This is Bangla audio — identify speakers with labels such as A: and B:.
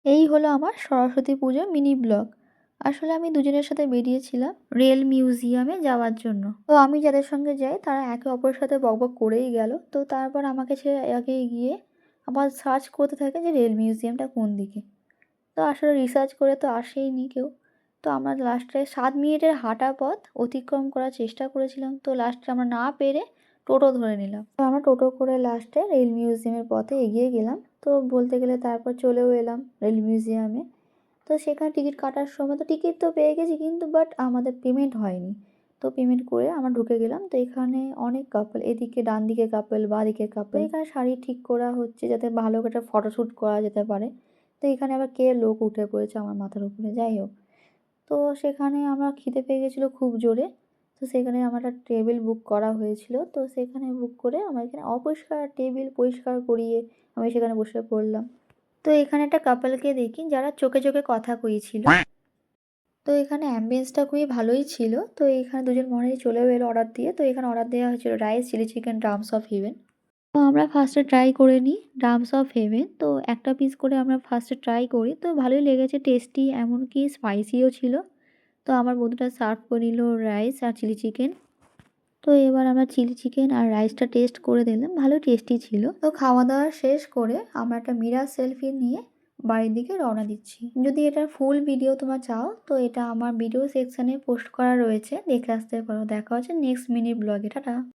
A: এই হলো আমার সরস্বতী পুজোর মিনি ব্লগ। আসলে আমি দুজনের সাথে বেরিয়েছিলাম রেল মিউজিয়ামে যাওয়ার জন্য। তো আমি যাদের সঙ্গে যাই তারা একে অপরের সাথে বকবক করেই গেল। তো তারপর আমাকে ছেড়ে আগে গিয়ে আবার সার্চ করতে থাকে যে রেল মিউজিয়ামটা কোন দিকে। তো আসলে রিসার্চ করে তো আসেইনি কেউ। তো আমরা লাস্টে ৭ মিনিটের হাঁটা পথ অতিক্রম করার চেষ্টা করেছিলাম। তো লাস্টে আমরা না পেরে টোটো ধরে নিলাম। তো আমরা টোটো করে লাস্টে রেল মিউজিয়ামের পথে এগিয়ে গেলাম। তো বলতে গেলে তারপর চলেও এলাম রেল মিউজিয়ামে। তো সেখানে টিকিট কাটার সময় তো টিকিট তো পেয়ে গেছি, কিন্তু বাট আমাদের পেমেন্ট হয়নি। তো পেমেন্ট করে আমরা ঢুকে গেলাম। তো এখানে অনেক কাপল, এদিকে ডান দিকে কাপল, বাঁ দিকে কাপল। এখানে শাড়ি ঠিক করা হচ্ছে যাতে ভালো করে একটা ফটোশ্যুট করা যেতে পারে। তো এখানে আবার কে লোক উঠে পড়েছে আমার মাথার উপরে, যাই হোক। তো সেখানে আমার খিদে পেয়ে গেছিলো খুব জোরে। তো সেখানে আমার একটা টেবিল বুক করা হয়েছিল। তো সেখানে বুক করে আমার এখানে অপরিষ্কার টেবিল পরিষ্কার করিয়ে আমি সেখানে বসে পড়লাম। তো এখানে একটা কাপলকে দেখি যারা চোখে চোখে কথা কইছিল। তো এখানে অ্যাম্বিয়েন্সটা খুবই ভালোই ছিল। তো এখানে দুজন মহারাজ চলেও এলো অর্ডার দিয়ে। তো এখানে অর্ডার দেওয়া হয়েছিল rice, chilli chicken, drums of heaven. তো আমরা ফার্স্টে ট্রাই করে নিই ড্রামস অফ হেভেন। তো একটা পিস করে আমরা ফার্স্টে ট্রাই করি। তো ভালোই লেগেছে, টেস্টি, এমনকি স্পাইসিও ছিল। তো আমার বন্ধুটা সার্ভ করে নিল রাইস আর চিলি চিকেন। তো এবার আমরা চিলি চিকেন আর রাইসটা টেস্ট করে দিলাম, ভালো টেস্টি ছিল। তো খাওয়া দাওয়া শেষ করে আমরা একটা মিরার সেলফি নিয়ে বাড়ির দিকে রওনা দিচ্ছি। যদি এটার ফুল ভিডিও তোমরা চাও তো এটা আমার ভিডিও সেকশানে পোস্ট করা রয়েছে, দেখে আসতে পারো। দেখা হচ্ছে নেক্সট মিনি ব্লগে। টাটা।